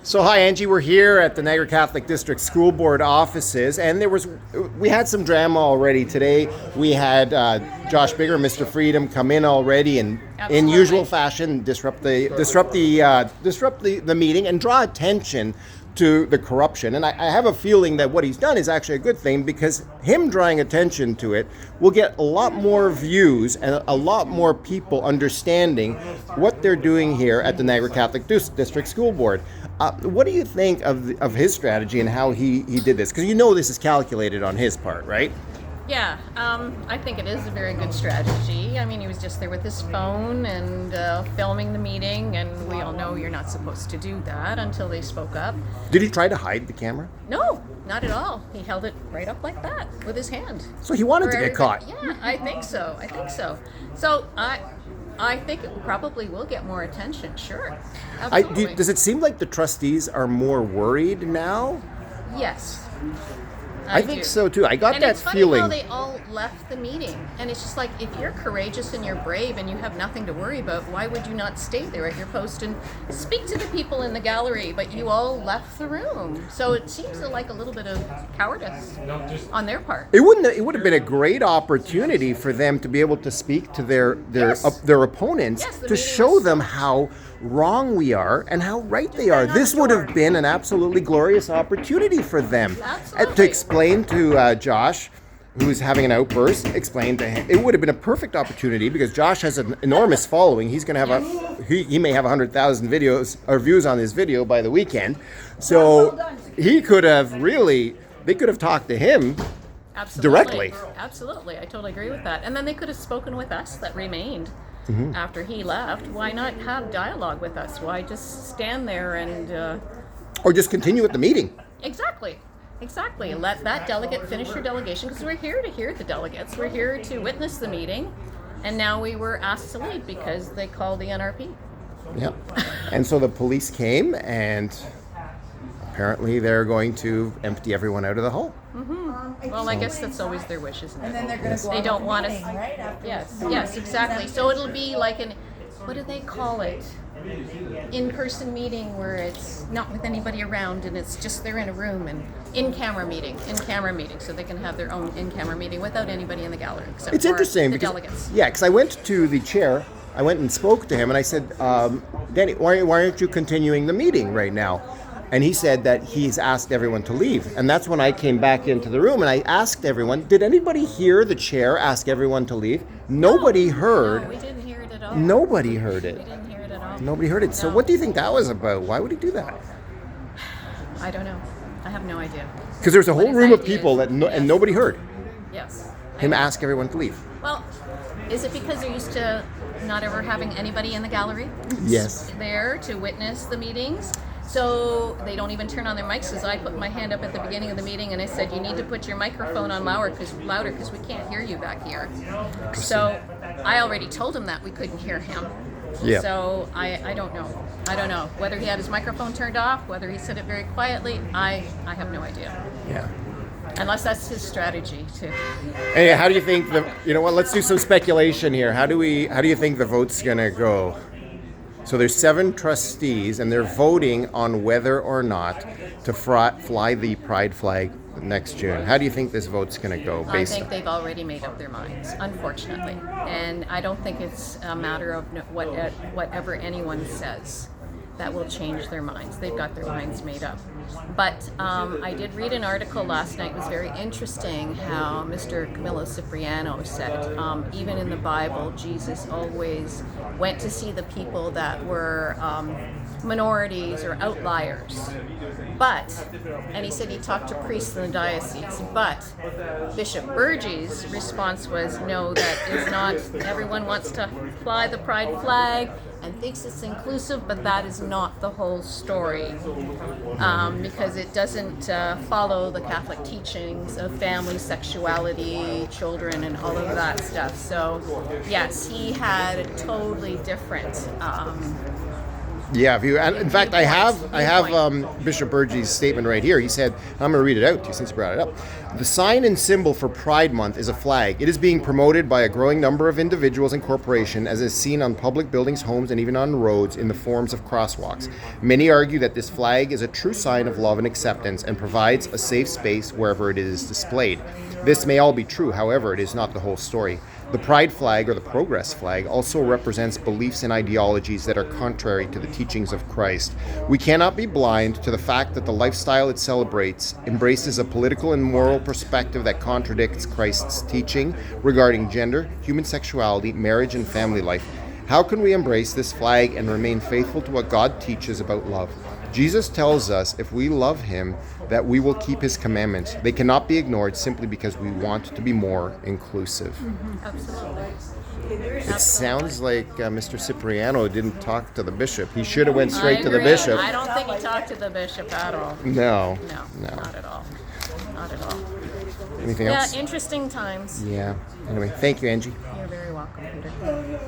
So hi Angie, we're here at the Niagara Catholic District School Board offices, and we had some drama already today. We had Josh Bigger, Mr. Freedom, come in already and in usual fashion disrupt the meeting and draw attention to the corruption. And I have a feeling that what he's done is actually a good thing, because him drawing attention to it will get a lot more views and a lot more people understanding what they're doing here at the Niagara Catholic District School Board. What do you think of his strategy and how he did this? Because you know this is calculated on his part, right? Yeah, I think it is a very good strategy. I mean, he was just there with his phone and filming the meeting, and we all know you're not supposed to do that until they spoke up. Did he try to hide the camera? No, not at all. He held it right up like that with his hand. So he wanted to get caught. Yeah, I think so. So I think it probably will get more attention, sure. Absolutely. Does it seem like the trustees are more worried now? Yes. I think so too. I got that feeling. And it's funny how they all left the meeting. And it's just like, if you're courageous and you're brave and you have nothing to worry about, why would you not stay there at your post and speak to the people in the gallery? But you all left the room. So it seems like a little bit of cowardice on their part. It would have been a great opportunity for them to be able to speak to their opponents, to show them how wrong we are and how right they are. This would have been an absolutely glorious opportunity for them. To explain to Josh, who's having an outburst, explain to him. It would have been a perfect opportunity, because Josh has an enormous following. He's going to have he may have 100,000 videos or views on his video by the weekend. So he could have they could have talked to him directly. Absolutely. I totally agree with that. And then they could have spoken with us that remained. After he left. Why not have dialogue with us? Why just stand there and... Or just continue with the meeting. Exactly. Let that delegate finish your delegation, because we're here to hear the delegates. We're here to witness the meeting, and now we were asked to leave because they called the NRP. Yeah. And so the police came, and apparently they're going to empty everyone out of the hall. Well, I guess that's always their wish, isn't it? And then they're going to go They don't want us. right after. Yes, exactly. So it'll be like what do they call it? In-person meeting where it's not with anybody around, and it's just they're in a room, and in-camera meeting, so they can have their own in-camera meeting without anybody in the gallery except It's for interesting the because delegates. because I went to the chair. I went and spoke to him, and I said, Danny, why aren't you continuing the meeting right now? And he said that he's asked everyone to leave. And that's when I came back into the room and I asked everyone, did anybody hear the chair ask everyone to leave? Nobody heard. No, we didn't hear it at all. Nobody heard it. We didn't hear it at all. Nobody heard it. So No. what do you think that was about? Why would he do that? I don't know. I have no idea. Because there's a What whole his room of idea people is. and Yes. nobody heard Yes. him ask everyone to leave. Well, is it because they're used to not ever having anybody in the gallery? Yes. There to witness the meetings? So they don't even turn on their mics, as I put my hand up at the beginning of the meeting and I said, you need to put your microphone on louder because we can't hear you back here. So I already told him that we couldn't hear him. Yeah. So I don't know. I don't know whether he had his microphone turned off, whether he said it very quietly. I have no idea. Yeah. Unless that's his strategy too. Hey, how do you think let's do some speculation here. How do you think the vote's gonna go? So there's 7 trustees, and they're voting on whether or not to fly the pride flag next June. How do you think this vote's going to go? I think they've already made up their minds, unfortunately. And I don't think it's a matter of whatever anyone says that will change their minds. They've got their minds made up. But I did read an article last night. It was very interesting how Mr. Camillo Cipriano said, even in the Bible, Jesus always went to see the people that were minorities or outliers. And he said he talked to priests in the diocese, but Bishop Burgess' response was, no, that is not, everyone wants to fly the pride flag and thinks it's inclusive, but that is not the whole story, because it doesn't follow the Catholic teachings of family, sexuality, children, and all of that stuff. So, yes, he had a totally different Yeah, if you, and in fact, I have Bishop Burgey's statement right here. He said, I'm going to read it out to you since you brought it up. The sign and symbol for Pride Month is a flag. It is being promoted by a growing number of individuals and corporations, as is seen on public buildings, homes, and even on roads in the forms of crosswalks. Many argue that this flag is a true sign of love and acceptance and provides a safe space wherever it is displayed. This may all be true, however, it is not the whole story. The pride flag, or the progress flag, also represents beliefs and ideologies that are contrary to the teachings of Christ. We cannot be blind to the fact that the lifestyle it celebrates embraces a political and moral perspective that contradicts Christ's teaching regarding gender, human sexuality, marriage, and family life. How can we embrace this flag and remain faithful to what God teaches about love? Jesus tells us if we love him that we will keep his commandments. They cannot be ignored simply because we want to be more inclusive. Absolutely. It sounds like Mr. Cipriano didn't talk to the bishop. He should have went straight I to the agree. bishop. I don't think he talked to the bishop at all. No. No, not at all. Not at all. Anything Yeah, else? interesting times. Yeah. Anyway, thank you, Angie. You're very welcome, Peter.